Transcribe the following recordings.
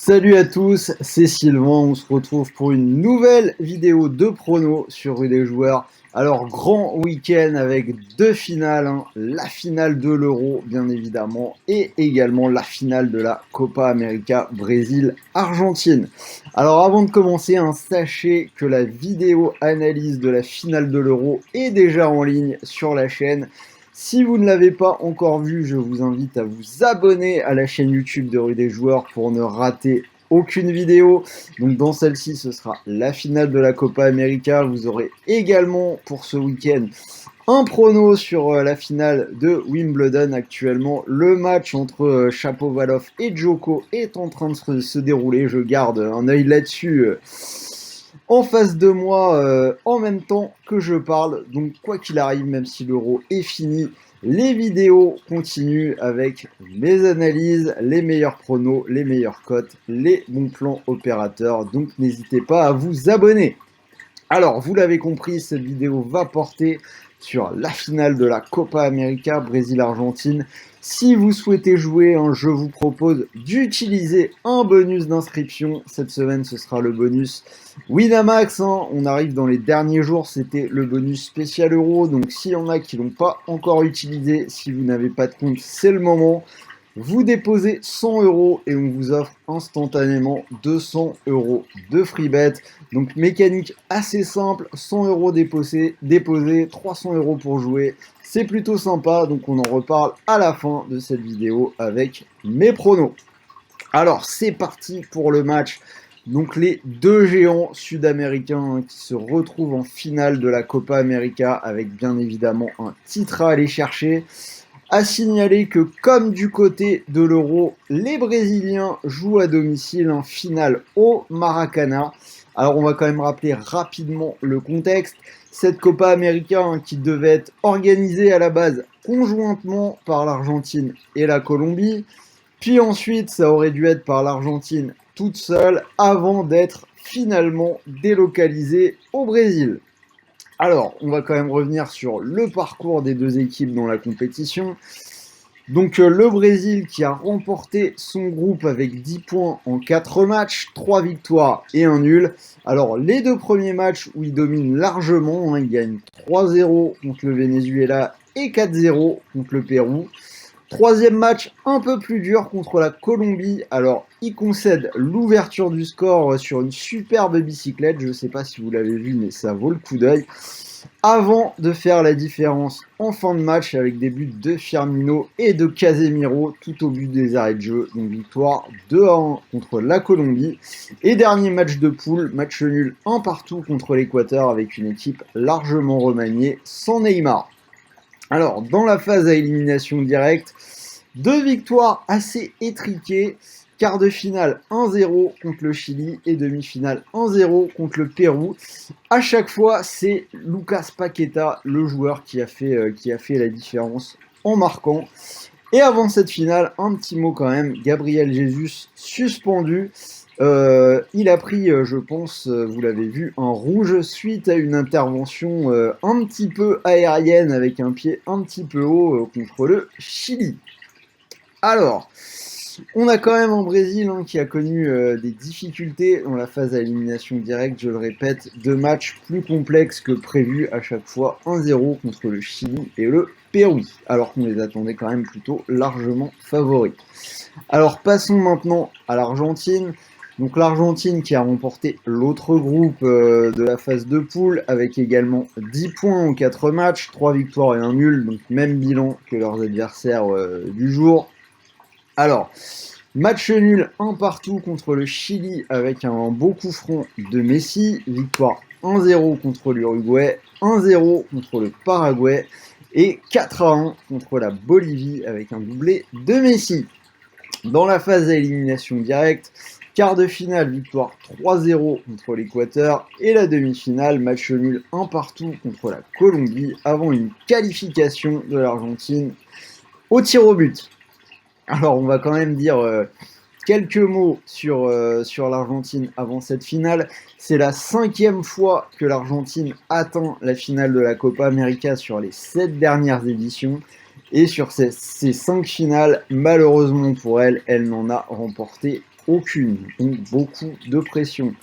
Salut à tous, c'est Sylvain, on se retrouve pour une nouvelle vidéo de prono sur Rue des Joueurs. Alors grand week-end avec deux finales, la finale de l'Euro bien évidemment et également la finale de la Copa América Brésil-Argentine. Alors avant de commencer, sachez que la vidéo analyse de la finale de l'Euro est déjà en ligne sur la chaîne. Si vous ne l'avez pas encore vu, je vous invite à vous abonner à la chaîne YouTube de Rue des Joueurs pour ne rater aucune vidéo. Donc dans celle-ci, ce sera la finale de la Copa América. Vous aurez également pour ce week-end un prono sur la finale de Wimbledon actuellement. Le match entre Shapovalov et Djoko est en train de se dérouler. Je garde un œil là-dessus. En face de moi, en même temps que je parle. Donc quoi qu'il arrive, même si l'Euro est fini, les vidéos continuent avec mes analyses, les meilleurs pronos, les meilleures cotes, les bons plans opérateurs. Donc n'hésitez pas à vous abonner. Alors, vous l'avez compris, cette vidéo va porter sur la finale de la Copa América Brésil-Argentine. Si vous souhaitez jouer, je vous propose d'utiliser un bonus d'inscription. Cette semaine, ce sera le bonus Winamax. On arrive dans les derniers jours, c'était le bonus spécial euro. Donc, s'il y en a qui ne l'ont pas encore utilisé, si vous n'avez pas de compte, c'est le moment. Vous déposez 100 € et on vous offre instantanément 200 € de free bet. Donc mécanique assez simple, 100 € déposés, 300 € pour jouer. C'est plutôt sympa, donc on en reparle à la fin de cette vidéo avec mes pronos. Alors c'est parti pour le match. Donc les deux géants sud-américains qui se retrouvent en finale de la Copa América avec bien évidemment un titre à aller chercher. À signaler que comme du côté de l'Euro, les Brésiliens jouent à domicile en finale au Maracana. Alors on va quand même rappeler rapidement le contexte. Cette Copa América qui devait être organisée à la base conjointement par l'Argentine et la Colombie. Puis ensuite ça aurait dû être par l'Argentine toute seule avant d'être finalement délocalisée au Brésil. Alors, on va quand même revenir sur le parcours des deux équipes dans la compétition. Donc le Brésil qui a remporté son groupe avec 10 points en 4 matchs, 3 victoires et un nul. Alors les deux premiers matchs où ils dominent largement, ils gagnent 3-0 contre le Venezuela et 4-0 contre le Pérou. Troisième match un peu plus dur contre la Colombie. Alors, il concède l'ouverture du score sur une superbe bicyclette. Je ne sais pas si vous l'avez vu, mais ça vaut le coup d'œil. Avant de faire la différence en fin de match avec des buts de Firmino et de Casemiro tout au but des arrêts de jeu. Donc victoire 2-1 contre la Colombie. Et dernier match de poule, match nul 1 partout contre l'Équateur avec une équipe largement remaniée sans Neymar. Alors, dans la phase à élimination directe, deux victoires assez étriquées. Quart de finale 1-0 contre le Chili et demi-finale 1-0 contre le Pérou. À chaque fois, c'est Lucas Paqueta, le joueur qui a fait la différence en marquant. Et avant cette finale, un petit mot quand même, Gabriel Jesus suspendu. Il a pris, je pense, vous l'avez vu, un rouge suite à une intervention un petit peu aérienne avec un pied un petit peu haut contre le Chili. Alors, on a quand même un Brésil qui a connu des difficultés dans la phase à élimination directe, je le répète, deux matchs plus complexes que prévu à chaque fois, 1-0 contre le Chili et le Pérou, alors qu'on les attendait quand même plutôt largement favoris. Alors passons maintenant à l'Argentine. Donc l'Argentine qui a remporté l'autre groupe de la phase de poule avec également 10 points en 4 matchs, 3 victoires et un nul, donc même bilan que leurs adversaires du jour. Alors, match nul 1 partout contre le Chili avec un beau coup franc de Messi, victoire 1-0 contre l'Uruguay, 1-0 contre le Paraguay et 4-1 contre la Bolivie avec un doublé de Messi. Dans la phase à élimination directe, quart de finale, victoire 3-0 contre l'Équateur et la demi-finale, match nul 1 partout contre la Colombie avant une qualification de l'Argentine au tir au but. Alors on va quand même dire quelques mots sur l'Argentine avant cette finale. C'est la 5e fois que l'Argentine atteint la finale de la Copa América sur les 7 dernières éditions. Et sur ces 5 finales, malheureusement pour elle, elle n'en a remporté aucune, donc beaucoup de pression.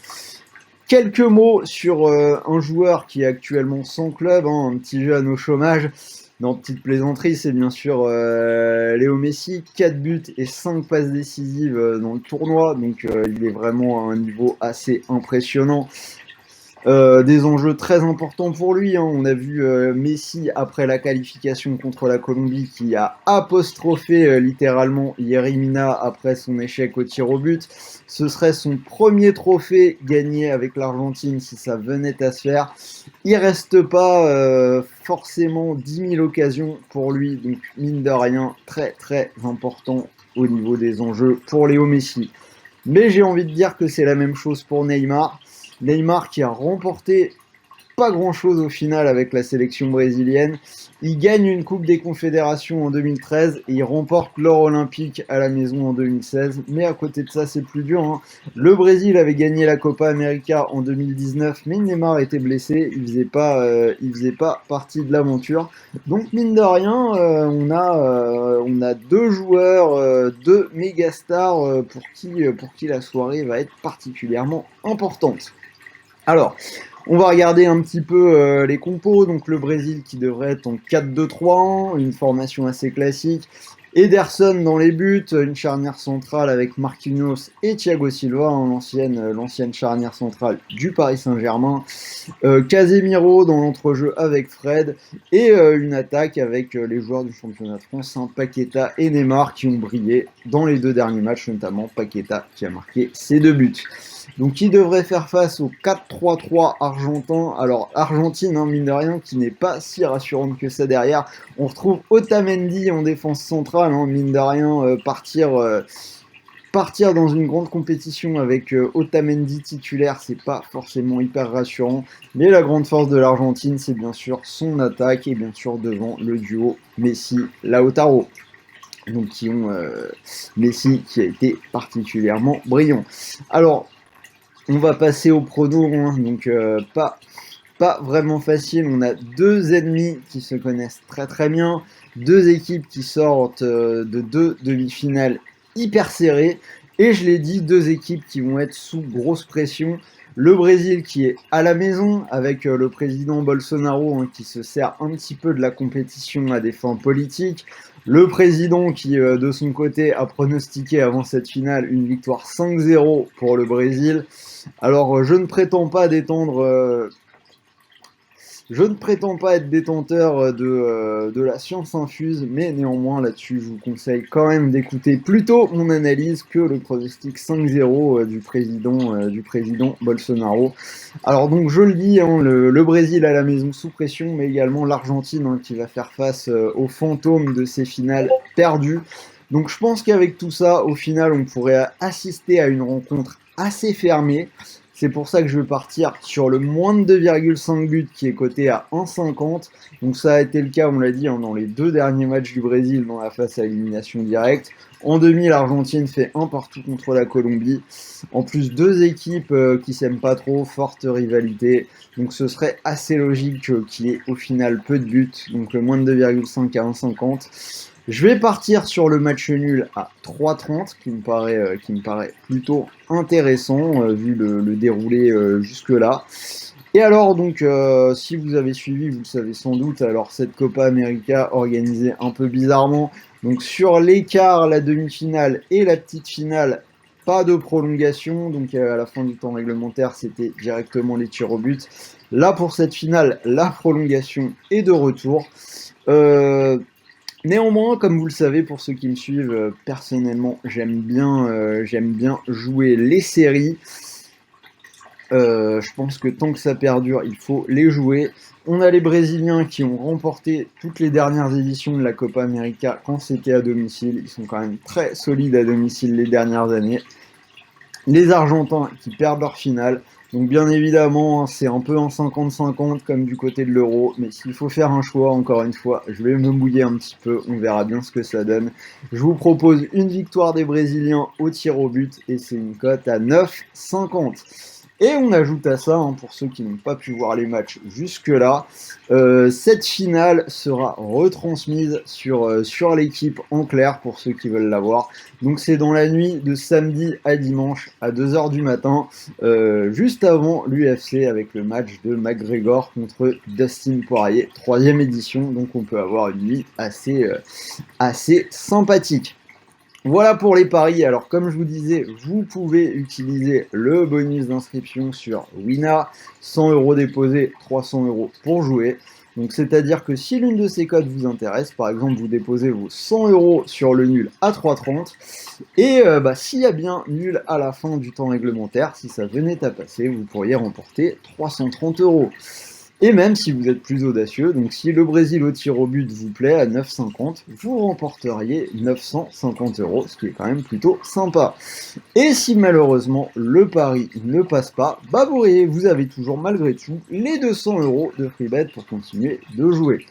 Quelques mots sur un joueur qui est actuellement sans club, hein, un petit jeune au chômage. Non, petite plaisanterie, c'est bien sûr Léo Messi, 4 buts et 5 passes décisives dans le tournoi, donc il est vraiment à un niveau assez impressionnant. Des enjeux très importants pour lui, hein. On a vu Messi après la qualification contre la Colombie qui a apostrophé littéralement Yerry Mina après son échec au tir au but. Ce serait son premier trophée gagné avec l'Argentine si ça venait à se faire. Il reste pas forcément 10 000 occasions pour lui, donc mine de rien, très très important au niveau des enjeux pour Léo Messi. Mais j'ai envie de dire que c'est la même chose pour Neymar. Neymar qui a remporté pas grand-chose au final avec la sélection brésilienne. Il gagne une Coupe des Confédérations en 2013 et il remporte l'or olympique à la maison en 2016. Mais à côté de ça, c'est plus dur, hein. Le Brésil avait gagné la Copa América en 2019, mais Neymar était blessé. Il faisait pas partie de l'aventure. Donc mine de rien, on a deux joueurs, deux méga stars pour qui la soirée va être particulièrement importante. Alors, on va regarder un petit peu les compos. Donc le Brésil qui devrait être en 4-2-3-1, une formation assez classique. Ederson dans les buts, une charnière centrale avec Marquinhos et Thiago Silva, l'ancienne charnière centrale du Paris Saint-Germain. Casemiro dans l'entrejeu avec Fred et une attaque avec les joueurs du championnat de France, hein, Paqueta et Neymar qui ont brillé dans les 2 derniers matchs, notamment Paqueta qui a marqué ses 2 buts. Donc qui devrait faire face au 4-3-3 argentin. Alors Argentine, hein, mine de rien, qui n'est pas si rassurante que ça derrière. On retrouve Otamendi en défense centrale, hein, mine de rien, partir dans une grande compétition avec Otamendi titulaire, c'est pas forcément hyper rassurant. Mais la grande force de l'Argentine, c'est bien sûr son attaque et bien sûr devant le duo Messi-Lautaro. Donc qui ont Messi qui a été particulièrement brillant. Alors, on va passer au prono, hein, donc pas vraiment facile. On a 2 ennemis qui se connaissent très très bien, 2 équipes qui sortent de 2 demi-finales hyper serrées, et je l'ai dit, 2 équipes qui vont être sous grosse pression. Le Brésil qui est à la maison avec le président Bolsonaro, hein, qui se sert un petit peu de la compétition à des fins politiques. Le président qui, de son côté, a pronostiqué avant cette finale une victoire 5-0 pour le Brésil. Alors, je ne prétends pas être détenteur de la science infuse, mais néanmoins là-dessus, je vous conseille quand même d'écouter plutôt mon analyse que le pronostic 5-0 du président Bolsonaro. Alors donc, je le dis, hein, le Brésil à la maison sous pression, mais également l'Argentine, hein, qui va faire face aux fantômes de ces finales perdues. Donc je pense qu'avec tout ça, au final, on pourrait assister à une rencontre assez fermée. C'est pour ça que je vais partir sur le moins de 2,5 buts qui est coté à 1,50. Donc ça a été le cas, on l'a dit, hein, dans les 2 derniers matchs du Brésil dans la phase à élimination directe. En demi, l'Argentine fait 1 partout contre la Colombie. En plus, 2 équipes qui s'aiment pas trop, forte rivalité. Donc ce serait assez logique qu'il y ait au final peu de buts. Donc le moins de 2,5 à 1,50. Je vais partir sur le match nul à 3,30 qui me paraît plutôt intéressant vu le déroulé jusque-là. Et alors donc, si vous avez suivi, vous le savez sans doute, alors cette Copa América organisée un peu bizarrement, donc sur l'écart, la demi-finale et la petite finale, pas de prolongation, donc à la fin du temps réglementaire, c'était directement les tirs au but. Là pour cette finale, la prolongation est de retour. Néanmoins, comme vous le savez, pour ceux qui me suivent, personnellement, j'aime bien jouer les séries. Je pense que tant que ça perdure, il faut les jouer. On a les Brésiliens qui ont remporté toutes les dernières éditions de la Copa América quand c'était à domicile. Ils sont quand même très solides à domicile les dernières années. Les Argentins qui perdent leur finale. Donc bien évidemment, c'est un peu un 50-50 comme du côté de l'Euro, mais s'il faut faire un choix, encore une fois, je vais me mouiller un petit peu, on verra bien ce que ça donne. Je vous propose une victoire des Brésiliens au tir au but, et c'est une cote à 9,50. Et on ajoute à ça, hein, pour ceux qui n'ont pas pu voir les matchs jusque-là, cette finale sera retransmise sur l'équipe en clair pour ceux qui veulent la voir. Donc c'est dans la nuit de samedi à dimanche à 2h du matin, juste avant l'UFC avec le match de McGregor contre Dustin Poirier, 3e édition. Donc on peut avoir une nuit assez sympathique. Voilà pour les paris. Alors comme je vous disais, vous pouvez utiliser le bonus d'inscription sur Wina, 100 € déposés, 300 € pour jouer. Donc c'est-à-dire que si l'une de ces codes vous intéresse, par exemple vous déposez vos 100 € sur le nul à 3,30 et s'il y a bien nul à la fin du temps réglementaire, si ça venait à passer, vous pourriez remporter 330 €. Et même si vous êtes plus audacieux, donc si le Brésil au tir au but vous plaît à 9,50, vous remporteriez 950 €, ce qui est quand même plutôt sympa. Et si malheureusement le pari ne passe pas, bah vous avez toujours malgré tout les 200 € de freebet pour continuer de jouer.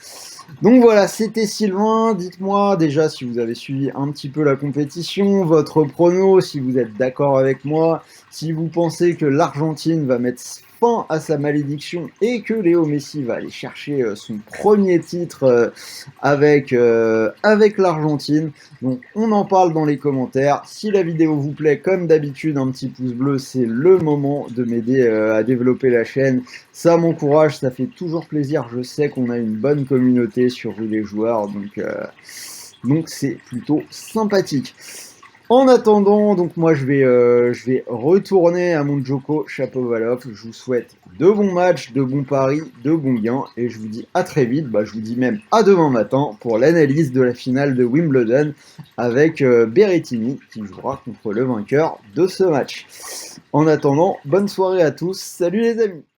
Donc voilà, c'était Sylvain. Dites-moi déjà si vous avez suivi un petit peu la compétition, votre prono, si vous êtes d'accord avec moi, si vous pensez que l'Argentine va mettre fin à sa malédiction et que Léo Messi va aller chercher son premier titre avec l'Argentine. Donc on en parle dans les commentaires. Si la vidéo vous plaît, comme d'habitude, un petit pouce bleu, c'est le moment de m'aider à développer la chaîne. Ça m'encourage, ça fait toujours plaisir. Je sais qu'on a une bonne communauté sur Rue des Joueurs, donc c'est plutôt sympathique. En attendant, donc moi je vais retourner à mon Joko Shapovalov. Je vous souhaite de bons matchs, de bons paris, de bons gains, et je vous dis à très vite. Je vous dis même à demain matin pour l'analyse de la finale de Wimbledon avec Berrettini qui jouera contre le vainqueur de ce match. En attendant, bonne soirée à tous. Salut les amis!